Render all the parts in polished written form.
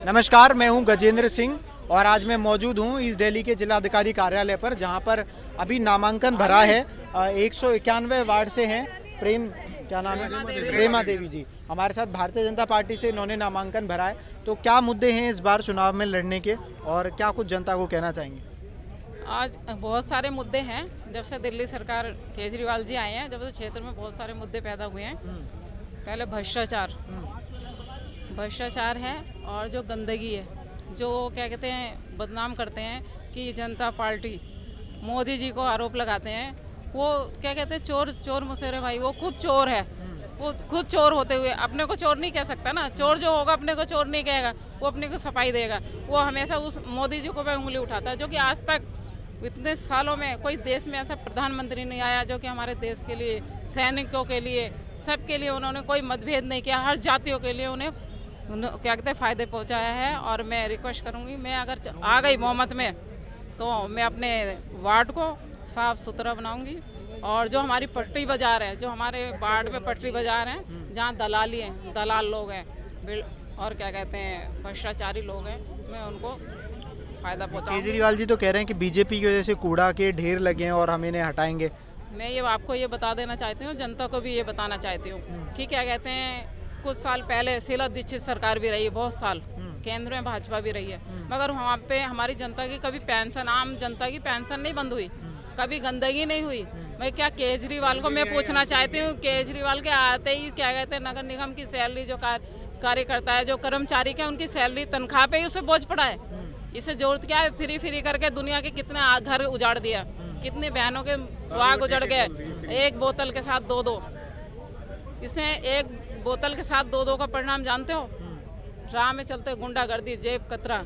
नमस्कार, मैं हूं गजेंद्र सिंह और आज मैं मौजूद हूं ईस्ट दिल्ली के जिलाधिकारी कार्यालय पर, जहां पर अभी नामांकन भरा है। 191 वार्ड से हैं क्या नाम है? प्रेमा देवी जी हमारे साथ भारतीय जनता पार्टी से इन्होंने नामांकन भरा है। तो क्या मुद्दे हैं इस बार चुनाव में लड़ने के और क्या कुछ जनता को कहना चाहेंगे? आज बहुत सारे मुद्दे हैं। जब से दिल्ली सरकार केजरीवाल जी आए हैं, जब से क्षेत्र में बहुत सारे मुद्दे पैदा हुए हैं। पहले भ्रष्टाचार है और जो गंदगी है, जो क्या कहते हैं बदनाम करते हैं कि जनता पार्टी मोदी जी को आरोप लगाते हैं। वो क्या कहते हैं चोर मुसेरे भाई, वो खुद चोर है। वो खुद चोर होते हुए अपने को चोर नहीं कह सकता ना। चोर जो होगा अपने को चोर नहीं कहेगा, वो अपने को सफाई देगा। वो हमेशा उस मोदी जी को पे उंगली उठाता है, जो कि आज तक इतने सालों में कोई देश में ऐसा प्रधानमंत्री नहीं आया जो कि हमारे देश के लिए, सैनिकों के लिए, सबके लिए उन्होंने कोई मतभेद नहीं किया। हर जातियों के लिए उन्हें क्या कहते हैं फ़ायदे पहुंचाया है। और मैं रिक्वेस्ट करूंगी, मैं अगर आ गई बहुमत में तो मैं अपने वार्ड को साफ़ सुथरा बनाऊंगी। और जो हमारी पटरी बाज़ार है, जो हमारे वार्ड में पटरी बाज़ार हैं, जहाँ दलाली हैं, दलाल लोग हैं और क्या कहते हैं भ्रष्टाचारी लोग हैं, मैं उनको फ़ायदा पहुँचाऊंगी। केजरीवाल जी तो कह रहे हैं कि बीजेपी की वजह से कूड़ा के ढेर लगे हैं और हम इन्हें हटाएंगे। मैं ये आपको ये बता देना चाहती हूँ, जनता को भी ये बताना चाहती हूँ कि क्या कहते हैं कुछ साल पहले शीला दीक्षित सरकार भी रही है, बहुत साल केंद्र में भाजपा भी रही है, मगर वहाँ पे हमारी जनता की कभी पेंशन, आम जनता की पेंशन नहीं बंद हुई, कभी गंदगी नहीं हुई। मैं क्या केजरीवाल को मैं पूछना चाहती हूँ, केजरीवाल के आते ही क्या कहते हैं नगर निगम की सैलरी, जो कार्यकर्ता है, जो कर्मचारी के उनकी सैलरी तनख्वाह पे ही उसे बोझ पड़ा है। इसे जरूरत क्या है? फ्री करके दुनिया के कितने घर उजाड़ दिया, कितनी बहनों के सुहाग उजड़ गए। एक बोतल के साथ दो इसने एक बोतल के साथ दो का परिणाम जानते हो? राह में चलते गुंडागर्दी, जेब कतरा,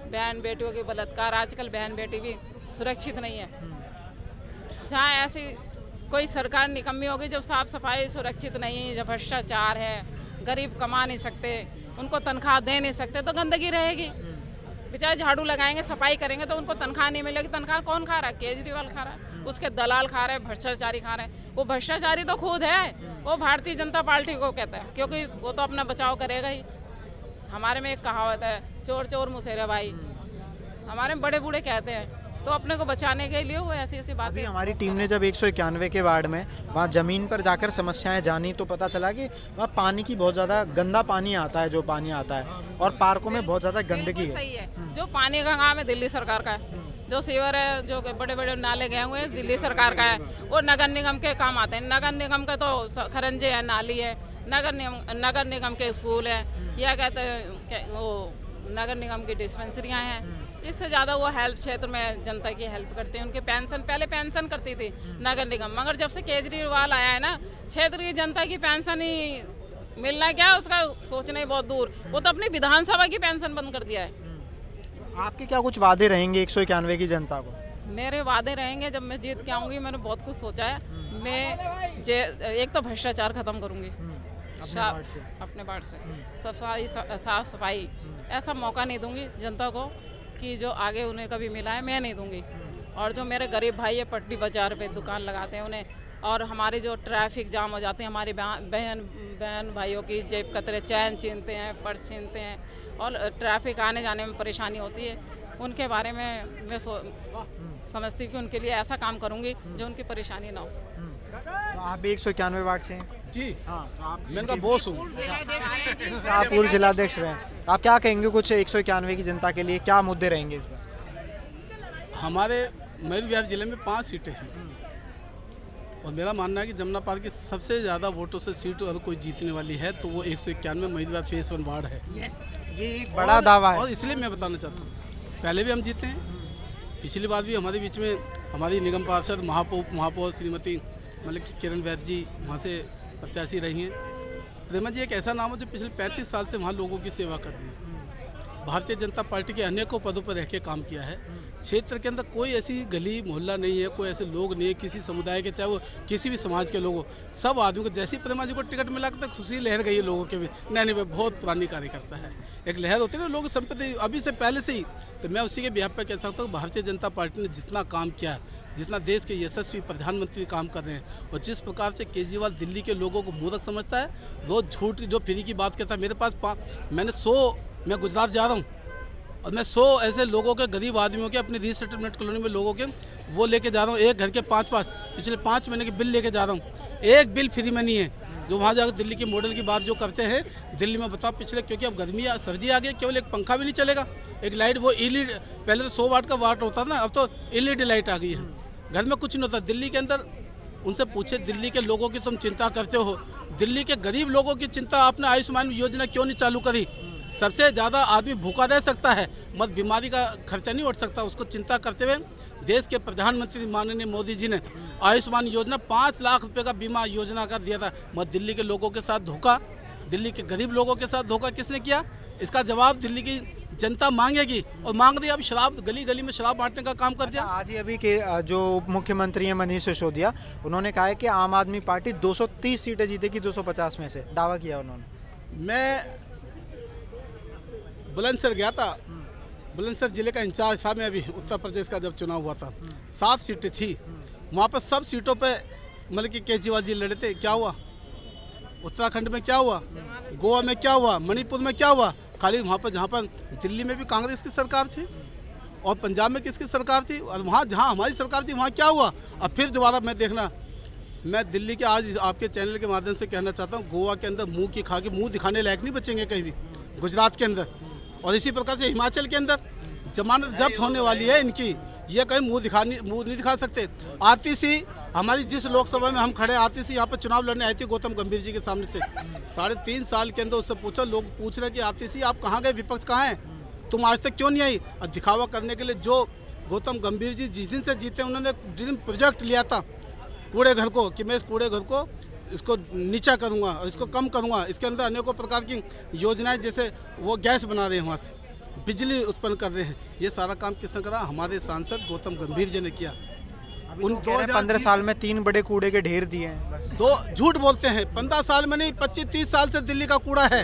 बहन बेटियों के बलात्कार। आजकल बहन बेटी भी सुरक्षित नहीं है। जहाँ ऐसी कोई सरकार निकम्मी होगी जब साफ सफाई सुरक्षित नहीं, जब भ्रष्टाचार है, गरीब कमा नहीं सकते, उनको तनख्वाह दे नहीं सकते, तो गंदगी रहेगी। बेचारे झाड़ू लगाएंगे, सफाई करेंगे तो उनको तनख्वाह नहीं मिलेगी। तनख्वाह कौन खा रहा है? केजरीवाल खा रहा है, उसके दलाल खा रहे हैं, भ्रष्टाचारी खा रहे हैं। वो भ्रष्टाचारी तो खुद है, वो भारतीय जनता पार्टी को कहता है, क्योंकि वो तो अपना बचाव करेगा ही। हमारे में एक कहावत है, चोर मुसेरे भाई, हमारे में बड़े बूढ़े कहते हैं। तो अपने को बचाने के लिए वो ऐसी बातें। हमारी टीम ने जब 191 के वार्ड में वहाँ ज़मीन पर जाकर समस्याएं जानी तो पता चला कि वहाँ पानी की बहुत ज़्यादा गंदा पानी आता है, जो पानी आता है, और पार्कों में बहुत ज़्यादा गंदगी है। सही है, जो पानी का काम है दिल्ली सरकार का है। जो सीवर है, जो बड़े बड़े नाले गए हुए हैं, दिल्ली सरकार का है। वो नगर निगम के काम आते हैं। नगर निगम का तो खरंजे है, नाली है, नगर निगम के स्कूल है, या कहते हैं वो नगर निगम की डिस्पेंसरियाँ हैं। इससे ज़्यादा वो हेल्प क्षेत्र में जनता की हेल्प करते हैं। उनके पेंशन, पहले पेंशन करती थी नगर निगम, मगर जब से केजरीवाल आया है ना, क्षेत्र की जनता की पेंशन ही मिलना क्या उसका सोचना ही बहुत दूर। वो तो अपनी विधानसभा की पेंशन बंद कर दिया है। आपके क्या कुछ वादे रहेंगे 191 की जनता को? मेरे वादे रहेंगे, जब मैं जीत के आऊँगी, मैंने बहुत कुछ सोचा है। मैं एक तो भ्रष्टाचार खत्म करूँगी अपने वार्ड से, साफ सफाई। ऐसा मौका नहीं दूंगी जनता को कि जो आगे उन्हें कभी मिला है, मैं नहीं दूंगी। और जो मेरे गरीब भाई है, पटरी बाजार पे दुकान लगाते हैं उन्हें, और हमारे जो ट्रैफिक जाम हो जाते हैं, हमारी बहन भाइयों की जेब कतरे, चैन छीनते हैं, पर्स छीनते हैं, और ट्रैफिक आने जाने में परेशानी होती है, उनके बारे में मैं समझती हूँ कि उनके लिए ऐसा काम करूँगी जो उनकी परेशानी ना हो। तो आप भी 191 वार्ड से हैं? जी हाँ, आप मैं इनका बॉस हूँ। आप पूर्व जिलाध्यक्ष रहे, आप क्या कहेंगे कुछ 191 की जनता के लिए क्या मुद्दे रहेंगे इस बार? हमारे मध्य बिहार जिले में 5 सीटें हैं, और मेरा मानना है कि जमुना पार्क की सबसे ज़्यादा वोटों से सीट अगर कोई जीतने वाली है तो वो 191 मध्य बिहार फेस 1 वार्ड है। ये एक बड़ा दावा है। और इसलिए मैं बताना चाहता हूँ, पहले भी हम जीते हैं, पिछली बार भी हमारे बीच में हमारी निगम पार्षद महापौर श्रीमती मतलब कि किरण वैद्य जी वहाँ से प्रत्याशी रही हैं। प्रेमा जी एक ऐसा नाम है जो पिछले 35 साल से वहाँ लोगों की सेवा कर रही है। भारतीय जनता पार्टी के अनेकों पदों पर रह के काम किया है। क्षेत्र के अंदर कोई ऐसी गली मोहल्ला नहीं है, कोई ऐसे लोग नहीं है किसी समुदाय के, चाहे वो किसी भी समाज के लोग हो, सब आदमी को जैसी प्रेमा जी को टिकट मिला तो खुशी लहर गई है लोगों के भी। नहीं वो बहुत पुरानी कार्यकर्ता है, एक लहर होती है ना लोग संपत्ति अभी से पहले से ही। तो मैं उसी के बिहाफ पर कह सकता हूँ भारतीय जनता पार्टी ने जितना काम किया, जितना देश के यशस्वी प्रधानमंत्री काम कर रहे हैं, और जिस प्रकार से केजरीवाल दिल्ली के लोगों को मूर्ख समझता है, रोज झूठ जो फ्री की बात कहता है। मेरे पास मैंने 100 मैं गुजरात जा रहा हूँ और मैं 100 ऐसे लोगों के, गरीब आदमियों के, अपनी रीसेटलमेंट कॉलोनी में लोगों के वो लेके जा रहा हूँ। एक घर के 5-5 पिछले 5 महीने के बिल लेके जा रहा हूँ। एक बिल फ्री में नहीं है। जो वहाँ जाकर दिल्ली की मॉडल की बात जो करते हैं, दिल्ली में बताओ पिछले, क्योंकि अब गर्मी या सर्दी आ गई, केवल एक पंखा भी नहीं चलेगा, एक लाइट वो एलईडी, पहले तो 100 वाट का वाट होता था ना, अब तो एलईडी लाइट आ गई है। घर में कुछ नहीं होता। दिल्ली के अंदर उनसे पूछे, दिल्ली के लोगों की तुम चिंता करते हो, दिल्ली के गरीब लोगों की चिंता आपने आयुष्मान योजना क्यों नहीं चालू करी? सबसे ज़्यादा आदमी भूखा रह सकता है, मत बीमारी का खर्चा नहीं उठ सकता। उसको चिंता करते हुए देश के प्रधानमंत्री माननीय मोदी जी ने आयुष्मान योजना 5 लाख रुपए का बीमा योजना का दिया था। मत दिल्ली के लोगों के साथ धोखा, दिल्ली के गरीब लोगों के साथ धोखा किसने किया? इसका जवाब दिल्ली की जनता मांगेगी और मांग रही है। अब शराब, गली गली में शराब बांटने का काम कर दिया। आज ही अभी के जो उप मुख्यमंत्री हैं मनीष सिसोदिया, उन्होंने कहा है कि आम आदमी पार्टी 230 सीटें जीतेगी 250 में से, दावा किया उन्होंने। मैं बुलंदशहर गया था, बुलंदशहर जिले का इंचार्ज था मैं अभी, उत्तर प्रदेश का जब चुनाव हुआ था, 7 सीटें थी वहाँ पर। सब सीटों पे मतलब कि केजरीवाल जी लड़े थे। क्या हुआ? उत्तराखंड में क्या हुआ? गोवा में क्या हुआ? मणिपुर में क्या हुआ? खाली वहाँ पर, जहाँ पर दिल्ली में भी कांग्रेस की सरकार थी और पंजाब में किसकी सरकार थी, और वहाँ जहाँ हमारी सरकार थी वहाँ क्या हुआ? अब फिर दोबारा मैं देखना, मैं दिल्ली के आज आपके चैनल के माध्यम से कहना चाहता हूँ, गोवा के अंदर मुँह की खा के मुँह दिखाने लायक नहीं बचेंगे कहीं भी, गुजरात के अंदर, और इसी प्रकार से हिमाचल के अंदर जमानत जब्त होने वाली है इनकी, ये कहीं मुंह नहीं दिखा सकते। आरटीसी, हमारी जिस लोकसभा में हम खड़े, आरटीसी यहाँ पर चुनाव लड़ने आई थी गौतम गंभीर जी के सामने से, 3.5 साल के अंदर उससे पूछा, लोग पूछ रहे कि आरटीसी आप कहाँ गए, विपक्ष कहाँ है, तुम आज तक क्यों नहीं आई? और दिखावा करने के लिए जो गौतम गंभीर जी जिस दिन से जीते, उन्होंने जिस दिन प्रोजेक्ट लिया था कूड़े घर को, कि मैं इस कूड़े घर को इसको नीचा करूँगा और इसको कम करूँगा, इसके अंदर अनेकों प्रकार की योजनाएं, जैसे वो गैस बना रहे हैं, वहाँ से बिजली उत्पन्न कर रहे हैं, ये सारा काम किसने करा? हमारे सांसद गौतम गंभीर जी ने किया। उन 15 साल में 3 बड़े कूड़े के ढेर दिए हैं बस। तो झूठ बोलते हैं, 15 साल में नहीं, 25-30 साल से दिल्ली का कूड़ा है।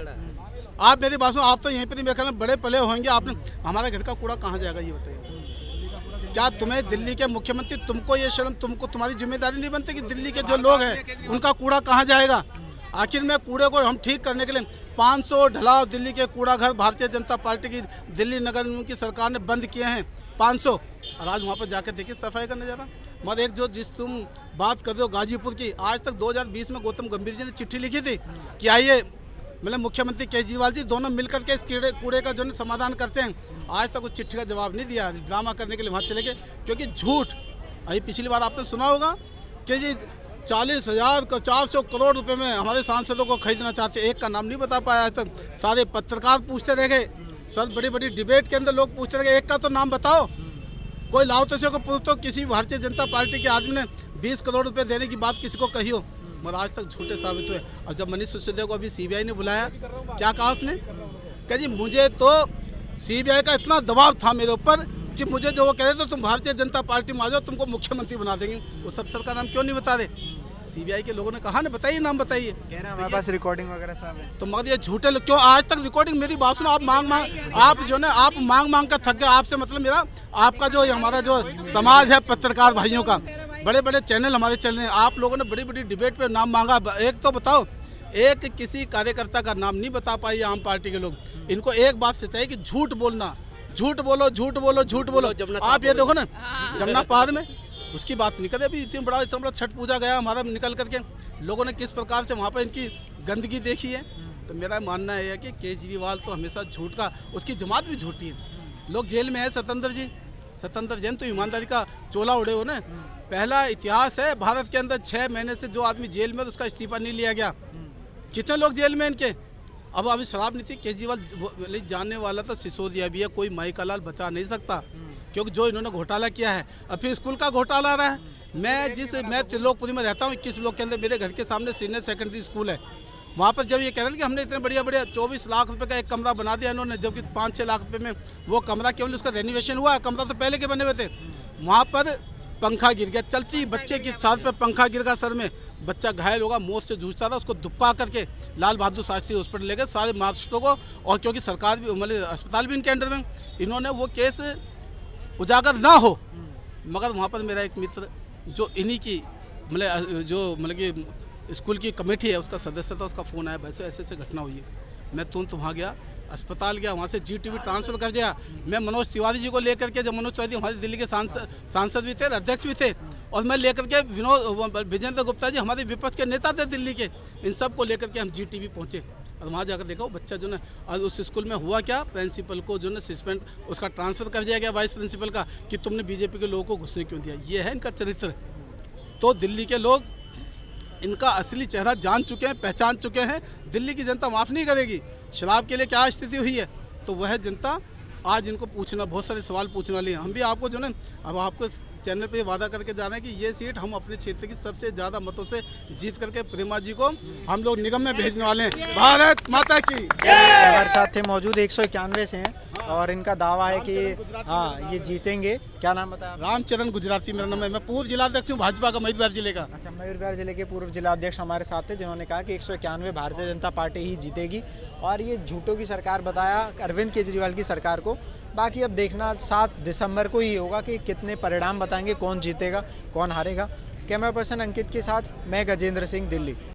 आप मेरी बात सुनो, आप तो यहीं पर मेरे ख्याल में बड़े पले होंगे, आपने, हमारे घर का कूड़ा कहाँ जाएगा ये बताइए? क्या तुम्हें दिल्ली के मुख्यमंत्री, तुमको ये शर्म, तुमको तुम्हारी जिम्मेदारी नहीं बनती कि दिल्ली के जो लोग हैं उनका कूड़ा कहाँ जाएगा? आखिर में कूड़े को हम ठीक करने के लिए 500 ढलाव दिल्ली के कूड़ा घर भारतीय जनता पार्टी की दिल्ली नगर निगम की सरकार ने बंद किए हैं, 500, और आज वहाँ पर जाकर देखिए सफाई का नज़ारा। मगर एक जो जिस तुम बात कर रहे हो गाजीपुर की, आज तक 2020 में गौतम गंभीर जी ने चिट्ठी लिखी थी कि आइए, मतलब मुख्यमंत्री केजरीवाल जी दोनों मिलकर के इस कूड़े का जो है समाधान करते हैं। आज तक उस चिट्ठी का जवाब नहीं दिया, ड्रामा करने के लिए वहाँ चले गए, क्योंकि झूठ। अभी पिछली बार आपने सुना होगा कि जी 400 करोड़ रुपए में हमारे सांसदों को खरीदना चाहते, एक का नाम नहीं बता पाया आज तक। सारे पत्रकार पूछते रह गए, सर बड़ी बड़ी डिबेट के अंदर लोग पूछते रह गए, एक का तो नाम बताओ, कोई लाओ तो प्रूफ, तो किसी भारतीय जनता पार्टी के आदमी ने 20 करोड़ रुपए देने की बात किसी को कही हो, मगर आज तक झूठे साबित हुए। और जब मनीष सिसोदिया को अभी सीबीआई ने बुलाया, क्या कहा उसने? क्या जी मुझे तो सीबीआई का इतना दबाव था मेरे ऊपर कि मुझे जो वो कह रहे थे, तुम भारतीय जनता पार्टी में आ जाओ, तुमको मुख्यमंत्री बना देंगे, वो सब सर का नाम क्यों नहीं बता रहे? सीबीआई के लोगों ने कहा ना, बताइए नाम बताइए, कह रहे हैं हमारे पास रिकॉर्डिंग वगैरह सब है। तो मगर ये झूठे लोग क्यों आज तक रिकॉर्डिंग? मेरी बात सुनो, आप आप जो ना, आप मांग कर थक गए। आपसे मतलब मेरा, आपका जो हमारा जो समाज है पत्रकार भाइयों का, बड़े बड़े चैनल हमारे चल रहे हैं, आप लोगों ने बड़ी बड़ी डिबेट पे नाम मांगा, एक तो बताओ, एक किसी कार्यकर्ता का नाम नहीं बता पाई आम पार्टी के लोग। इनको एक बात से चाहिए कि झूठ बोलना, झूठ बोलो, झूठ बोलो, झूठ बोलो। आप ये देखो ना, जमुना पहाड़ में उसकी बात नहीं करे, अभी इतना बड़ा छठ पूजा गया हमारा निकल करके, लोगों ने किस प्रकार से वहाँ पर इनकी गंदगी देखी है। तो मेरा मानना है कि केजरीवाल तो हमेशा झूठ का, उसकी जमात भी झूठी है। लोग जेल में है, सत्येंद्र जैन तो ईमानदारी का चोला उड़े हो ना। पहला इतिहास है भारत के अंदर 6 महीने से जो आदमी जेल में, उसका इस्तीफा नहीं लिया गया। कितने लोग जेल में इनके? अब अभी शराब नीति केजरीवाल जानने वाला तो सिसोदिया भी है, कोई माई का लाल बचा नहीं सकता, क्योंकि जो इन्होंने घोटाला किया है। अब फिर स्कूल का घोटाला आ रहा है। मैं त्रिलोकपुरी में रहता हूँ, 21 ब्लॉक के अंदर मेरे घर के सामने सीनियर सेकेंडरी स्कूल है। वहाँ पर जब ये कह रहे हैं कि हमने इतने बढ़िया 24 लाख रुपए का एक कमरा बना दिया इन्होंने, जबकि 5-6 लाख रुपए में वो कमरा केवल उसका रेनोवेशन हुआ है, कमरा तो पहले के बने हुए थे। वहाँ पर पंखा गिर गया, चलती बच्चे की छात पे पंखा गिर गया सर में, बच्चा घायल होगा, मौत से जूझता था, उसको दुब्बा करके लाल बहादुर शास्त्री हॉस्पिटल ले गए सारे मार्कशीटों को, और क्योंकि सरकार भी, मतलब अस्पताल भी इनके अंडर में, इन्होंने वो केस उजागर ना हो। मगर वहाँ पर मेरा एक मित्र जो इन्हीं की मतलब कि स्कूल की कमेटी है, उसका सदस्य था, उसका फ़ोन आया, वैसे ऐसे घटना हुई है। मैं तुरंत वहाँ गया, अस्पताल गया, वहाँ से GTV ट्रांसफर कर दिया। मैं मनोज तिवारी जी को लेकर के, जब मनोज तिवारी हमारे दिल्ली के सांसद भी थे, अध्यक्ष भी थे, और मैं लेकर के विजेंद्र गुप्ता जी हमारे विपक्ष के नेता थे दिल्ली के, इन सब को लेकर के हम GTV पहुँचे और वहाँ जाकर देखा बच्चा जो ना, आज उस स्कूल में हुआ क्या, प्रिंसिपल को जो ना सस्पेंड, उसका ट्रांसफ़र कर दिया गया वाइस प्रिंसिपल का, कि तुमने बीजेपी के लोगों को घुसने क्यों दिया। ये है इनका चरित्र। तो दिल्ली के लोग इनका असली चेहरा जान चुके हैं, पहचान चुके हैं। दिल्ली की जनता माफ़ नहीं करेगी। शराब के लिए क्या स्थिति हुई है, तो वह जनता आज इनको पूछना, बहुत सारे सवाल पूछने वाली हैं। हम भी आपको जो ना, अब आपको चैनल पे वादा करके जा रहे हैं कि ये सीट हम अपने क्षेत्र की सबसे ज़्यादा मतों से जीत करके प्रेमा जी को हम लोग निगम में भेजने वाले हैं। भारत माता की। हमारे साथ थे मौजूद 191 से हैं और इनका दावा है कि हाँ ये जीतेंगे। क्या नाम बताया? रामचरण गुजराती मेरा नाम है। मैं पूर्व जिलाध्यक्ष हूँ भाजपा का, मयूरभंज जिले का। अच्छा, मयूरभंज जिले के पूर्व जिलाध्यक्ष हमारे साथ थे, जिन्होंने कहा कि 191 भारतीय जनता पार्टी ही जीतेगी और ये झूठों की सरकार बताया अरविंद केजरीवाल की सरकार को। बाकी अब देखना 7 दिसंबर को ही होगा कि कितने परिणाम बताएंगे, कौन जीतेगा कौन हारेगा। कैमरा पर्सन अंकित के साथ मैं गजेंद्र सिंह, दिल्ली।